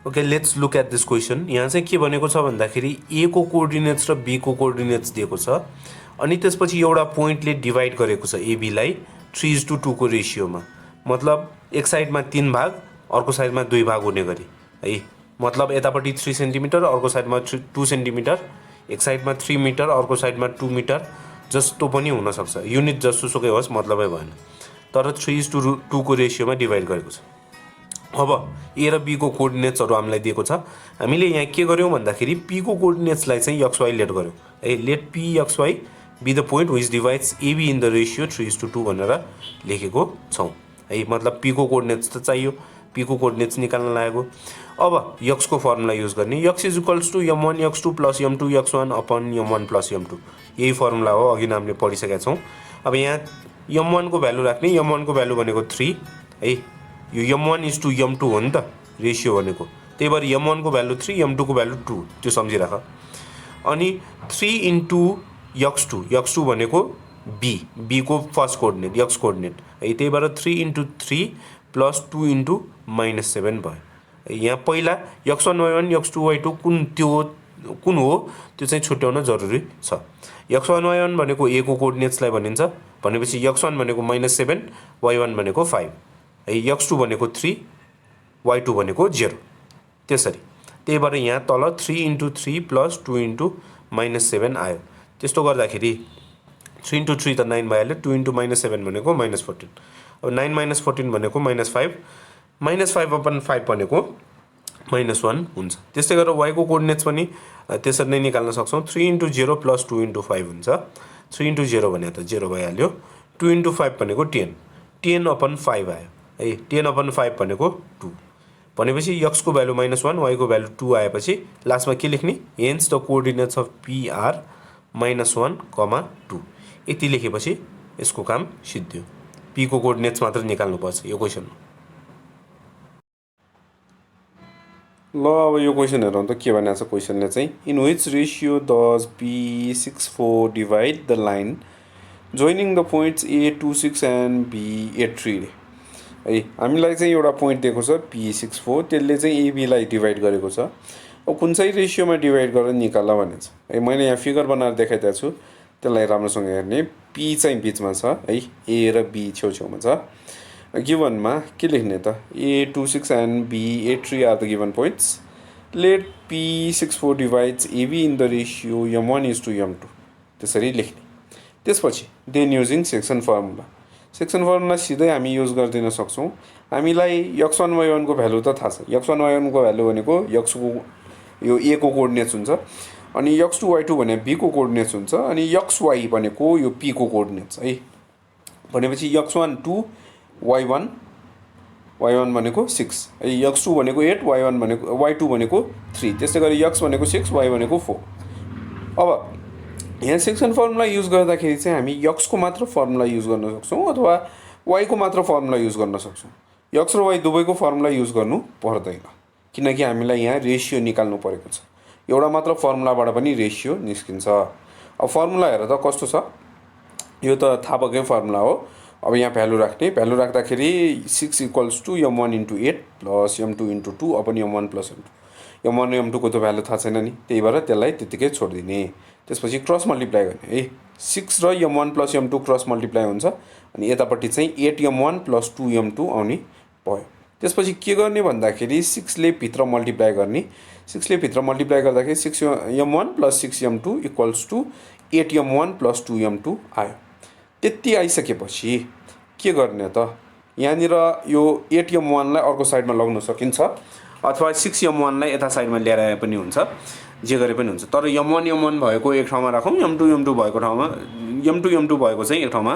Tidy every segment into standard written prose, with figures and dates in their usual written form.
Okay let's look at this question. यहाँ चाहिँ के भनेको छ भन्दाखेरि ए को कोअर्डिनेट्स र बी को कोअर्डिनेट्स दिएको छ अनि त्यसपछि एउटा पोइन्टले डिभाइड गरेको छ एबीलाई 3:2 को रेसियोमा। मतलब एक साइडमा 3 भाग अर्को साइडमा 2 भाग हुने गरी है। मतलब यतापट्टि 3 सेन्टिमिटर अर्को साइडमा 2 सेन्टिमिटर, एक साइडमा 3 मिटर अर्को साइडमा 2 मिटर जस्तो पनि हुनसक्छ। युनिट जसोसुकै होस् मतलबै भएन, तर 3:2 को रेसियोमा डिभाइड गरेको छ। अब ए र बी को कोअर्डिनेट्सहरु हामीलाई दिएको छ। हामीले यहाँ के गर्यौं भन्दाखेरि पी को कोअर्डिनेट्सलाई चाहिँ xy लेट गर्यौं। A let p xy be the point which divides AB in the ratio 3:2 भनेर लेखेको छौं है। मतलब p को कोअर्डिनेट्स त चाहियो, p को कोअर्डिनेट्स निकाल्न लागेको। अब x को फर्मुला युज गर्ने, x = m1 x2 + m2 x1 upon m1 + m2। यही फर्मुला हो, अघि नै हामीले पढिसकेका छौं। अब यहाँ m1 को भ्यालु राख्ने, m1 को भ्यालु भनेको 3 है। यो m1 = m2 हो नि त रेशियो भनेको, त्यही भएर m1 को भ्यालु 3 m2 को भ्यालु 2 त्यो सम्झिराख। अनि 3 * x2 भनेको b को फर्स्ट कोअर्डिनेट x कोअर्डिनेट है। त्यही भएर 3 * 3 + 2 * -7 भयो। यहाँ पहिला x1 y1 x2 y2 कुन हो त्यो चाहिँ छुट्याउन जरुरी छ। x1 y1 भनेको a को कोअर्डिनेट्सलाई भनिन्छ, भनेपछि x1 भनेको -7 y1 भनेको 5 है। x2 भनेको 3 y2 भनेको 0 त्यसरी। त्यही भएर यहाँ तल 3 * 3 + 2 * -7 आयो। त्यस्तो गर्दाखेरि 3 * 3 त 9 भइहाल्यो, 2 * -7 भनेको -14। अब 9 - 14 भनेको -5, -5/5 भनेको -1 हुन्छ। त्यस्तै गरेर y को कोअर्डिनेट्स पनि त्यसरी नै निकाल्न सक्छौं। 3 * 0 + 2 * 5 हुन्छ। 3 * 0 भने त 0 भइहाल्यो, 2 * 5 भनेको 10, 10/5 आयो है। 10/5 भनेको 2 भनेपछि x को भ्यालु -1 y को भ्यालु 2 आएपछि लास्टमा के लेख्ने, hence the coordinates of p are -1, 2। यति लेखेपछि यसको काम सिद्धियो। p को कोअर्डिनेट्स मात्र निकाल्नु पर्छ यो क्वेशनमा। ल अब यो क्वेशन हेरौँ त के भनेको छ क्वेशनले चाहिँ, in which ratio does p64 divide the line joining the points a26 and b83 है। हामीलाई चाहिँ एउटा पोइन्ट दिएको छ p64, त्यसले चाहिँ ab लाई डिवाइड गरेको छ। अब कुन चाहिँ रेशियोमा डिवाइड गरेर निकाल्ला भनेको छ है। मैले यहाँ फिगर बनाएर देखाइदिएको छु, त्यसलाई राम्रोसँग हेर्ने। p चाहिँ बीचमा छ है, a र b छेउछेउमा छ। गिवनमा के लेख्ने त, a26 and b83 are the given points. Let p64 divides ab in the ratio m1 = m2 त्यसरी लेख्ने। त्यसपछि then using section formula, section formula सिधै हामी युज गर्दिन सक्छौं। हामीलाई x1 y1 को भ्यालु त थाहा छ। x1 y1 को भ्यालु भनेको x को यो a को कोअर्डिनेट्स हुन्छ, अनि x2 y2 भने b को कोअर्डिनेट्स हुन्छ, अनि xy भनेको यो p को कोअर्डिनेट्स है। भनेपछि x1 2 y1 भनेको 6 है, x2 भनेको 8 y2 भनेको 3, त्यस्तै गरी x भनेको 6 y भनेको 4। अब यहाँ सेक्सन फर्मुला युज गर्दाखेरि चाहिँ हामी x को मात्र फर्मुला युज गर्न सक्छौं अथवा y को मात्र फर्मुला युज गर्न सक्छौं। x र y दुवैको फर्मुला युज गर्नु पर्दैन, किनकि हामीलाई यहाँ रेशियो निकाल्नु परेको छ। एउटा मात्र फर्मुलाबाट पनि रेशियो निस्किन्छ। अब फर्मुला हेर त कस्तो छ, यो त थाहा भएकै फर्मुला हो। अब यहाँ भ्यालु राख्ने, भ्यालु राख्दाखेरि 6 = m1 * 8 + m2 * 2 upon m1 + m2। m1 र m2 को त भ्यालु थाहा छैन नि, त्यही भएर त्यसलाई त्यतिकै छोड्दिने। त्यसपछि क्रस मल्टिप्लाई गर्ने है, 6 र m1 + m2 क्रस मल्टिप्लाई हुन्छ, अनि यतापट्टि चाहिँ 8m1 + 2m2 आउने भयो। त्यसपछि के गर्ने भन्दाखेरि 6 ले भित्र मल्टिप्लाई गर्ने, 6 ले भित्र मल्टिप्लाई गर्दाखेरि 6m1 + 6m2 = 8m1 + 2m2 आयो। त्यति आइसकेपछि के गर्ने त, यहाँनिर यो 8m1 लाई अर्को साइडमा लग्न सकिन्छ अथवा 6m1 लाई यता साइडमा ल्याएर आए पनि हुन्छ, जे गरे पनि हुन्छ। तर m1 भएको एक ठाउँमा राखौं, m2 भएको ठाउँमा m2 भएको चाहिँ एक ठाउँमा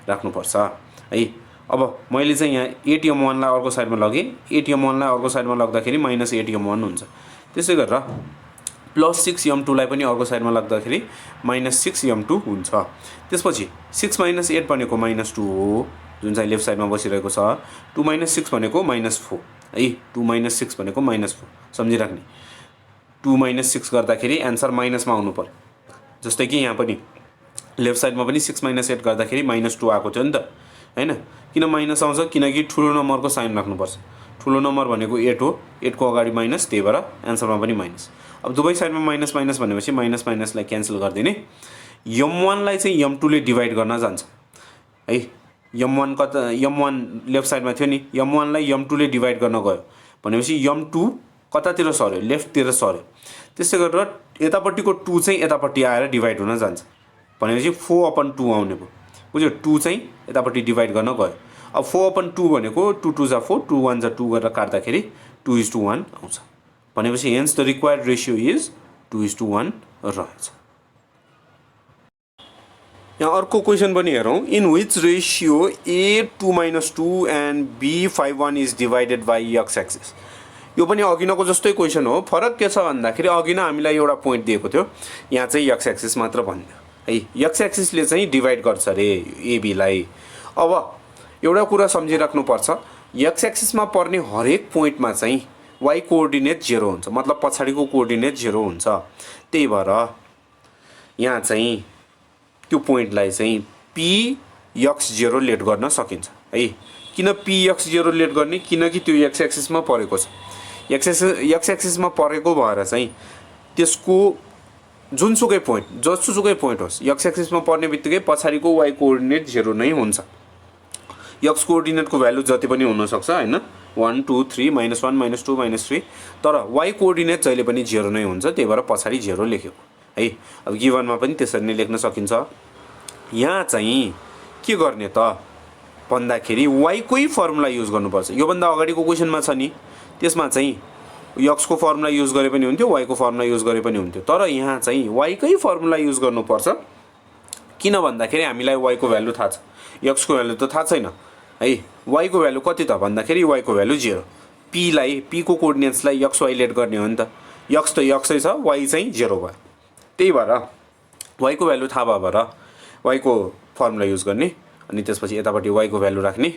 राख्नुपर्छ है। अब मैले चाहिँ यहाँ 8m1 लाई अर्को साइडमा लगे, 8m1 लाई अर्को साइडमा लग्दाखेरि -8m1 हुन्छ। त्यसै गरेर +6m2 लाई पनि अर्को साइडमा लग्दाखेरि -6m2 हुन्छ। त्यसपछि 6 - 8 भनेको -2 हो, जुन चाहिँ लेफ्ट साइडमा बसिरहेको छ। 2 - 6 भनेको -4 है, 2 - 6 भनेको -4 सम्झिराख्ने। 2 - 6 गर्दाखेरि आन्सर माइनसमा आउनु पर्यो। जस्तै कि यहाँ पनि लेफ्ट साइडमा पनि 6 - 8 गर्दाखेरि -2 आएको थियो नि त हैन। किन माइनस आउँछ, किनकि ठुलो नम्बरको साइन राख्नुपर्छ। ठुलो नम्बर भनेको 8 हो, 8 को अगाडि माइनस, त्यही भएर एन्सरमा पनि माइनस। अब दुवै साइडमा माइनस माइनस भनेपछि माइनस माइनसलाई क्यान्सल गरिदिने, m1 लाई चाहिँ m2 ले डिभाइड गर्न जान्छ है। m1 कता, m1 लेफ्ट साइडमा थियो नि, m1 लाई m2 ले डिभाइड गर्न गयो भनेपछि m2 कतातिर सर्यो, लेफ्टतिर सर्यो। त्यसै गरेर यतापट्टिको 2 चाहिँ यतापट्टि आएर डिभाइड हुन जान्छ भनेपछि 4/2 आउने भयो, बुझ्यो। 2 चाहिँ यतापट्टि डिभाइड गर्न गयो। अब 4/2 भनेको 2 2 जा 4, 2 1 जा 2 गरेर काट्दाखेरि 2:1 आउँछ भनेपछि hence the required ratio is 2:1 रहेछ। यहाँ अर्को क्वेसन पनि हेरौँ, in which ratio A2-2 and B51 is divided by x axis. यो पनि अघिनको जस्तै क्वेसन हो, फरक के छ भन्दाखेरि अघि नै हामीलाई एउटा पोइन्ट दिएको थियो, यहाँ चाहिँ x एक्सिस मात्र भन्यो है। x एक्सिसले चाहिँ डिभाइड गर्छ रे AB लाई। अब एउटा कुरा सम्झिराख्नुपर्छ, x एक्सिसमा पर्ने हरेक पोइन्टमा चाहिँ y कोअर्डिनेट 0 हुन्छ, मतलब पछाडिको कोअर्डिनेट 0 हुन्छ। त्यही भएर यहाँ चाहिँ त्यो पोइन्टलाई चाहिँ Px0 लेट गर्न सकिन्छ है। किन Px0 लेट गर्ने, किनकि त्यो x एक्सिसमा परेको छ। x एक्सिसमा परेको भएर चाहिँ त्यसको जुनसुकै पोइन्ट, जसुकै पोइन्ट होस्, x एक्सिसमा पर्ने बित्तिकै पछाडिको y कोअर्डिनेट 0 नै हुन्छ। x कोअर्डिनेटको भ्यालु जति पनि हुनसक्छ होइन, 1 2 3 -1 -2 -3, तर y कोअर्डिनेट जहिले पनि 0 नै हुन्छ, त्यही भएर पछाडि 0 लेखेको है। अब गिभनमा पनि त्यसरी नै लेख्न सकिन्छ। यहाँ चाहिँ के गर्ने त भन्दाखेरि y कै फर्मुला युज गर्नुपर्छ। योभन्दा अगाडिको क्वेसनमा छ नि, त्यसमा चाहिँ x को फर्मुला युज गरे पनि हुन्थ्यो, y को फर्मुला युज गरे पनि हुन्थ्यो, तर यहाँ चाहिँ y कै फर्मुला युज गर्नुपर्छ। किन भन्दाखेरि हामीलाई y को भ्यालु थाहा छ, x को भ्यालु त थाहा छैन है। y को भ्यालु कति त भन्दाखेरि y को भ्यालु 0, p को कोअर्डिनेट्सलाई x y लेट गर्ने हो नि त, x त x छ, y चाहिँ 0 भयो। त्यही भएर y को भ्यालु थाहा भएर y को फर्मुला युज गर्ने, अनि त्यसपछि यतापट्टि y को भ्यालु राख्ने,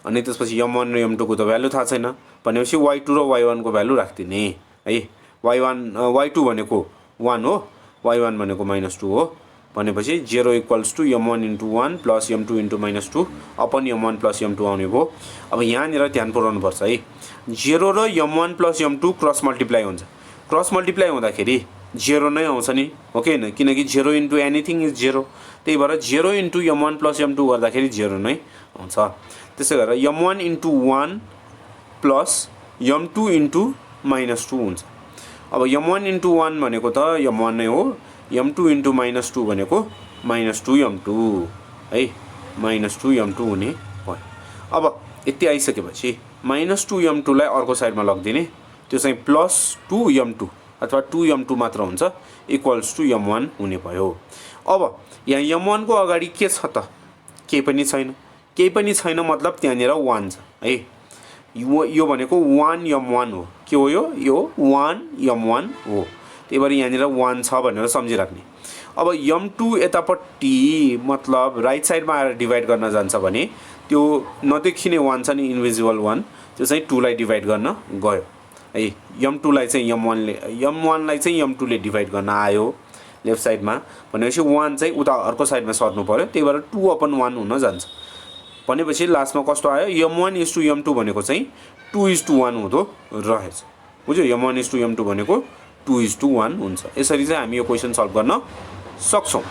अनि त्यसपछि m1 र m2 को त भ्यालु थाहा छैन भनेपछि y2 र y1 को भ्यालु राख्दिने है। y2 भनेको 1 हो, y1 भनेको -2 हो भनेपछि 0 = m1 × 1 + m2 × -2 upon m1 + m2 आउने भयो। अब यहाँनिर ध्यान पुर्याउनु पर्छ है, 0 र m1 + m2 क्रस मल्टिप्लाई हुन्छ, क्रस मल्टिप्लाई हुँदाखेरि 0 नै आउँछ नि, हो कि हैन, किनकि 0 * एनिथिङ इज 0, त्यही भएर 0 * m1 + m2 गर्दाखेरि 0 नै आउँछ। त्यसै गरेर m1 × 1 + m2 × -2 हुन्छ। अब m1 × 1 भनेको त m1 नै हो, m2 × -2 भनेको -2m2 है, -2m2 हुने भयो। अब यति आइसकेपछि -2m2 लाई अर्को साइडमा लगिदिने, त्यो चाहिँ +2m2 अथवा 2m2 मात्र हुन्छ, = m1 हुने भयो। अब यहाँ m1 को अगाडि के छ त, केही पनि छैन, केही पनि छैन मतलब त्यहाँनिर 1 छ है। यो भनेको 1m1 हो, के हो यो 1m1 हो, त्यही भएर यहाँनिर 1 छ भनेर सम्झिराख्ने। अब m2 यतापट्टि मतलब राइट साइडमा आएर डिभाइड गर्न जान्छ भने त्यो नदेखिने 1 छ नि, इन्भिजिबल 1, त्यो चाहिँ 2 लाई डिभाइड गर्न गयो है। m2 लाई चाहिँ m1 लाई चाहिँ m2 ले डिभाइड गर्न आयो लेफ्ट साइडमा भनेपछि 1 चाहिँ उता अर्को साइडमा सर्नु पर्यो, त्यही भएर 2/1 हुन जान्छ भनेपछि लास्टमा कस्तो आयो, m1 = m2 भनेको चाहिँ 2:1 हुँदो रहेछ, बुझ्यो। m1 = m2 भनेको 2:1 हुन्छ। यसरी चाहिँ हामी यो क्वेसन सल्भ गर्न सक्छौँ।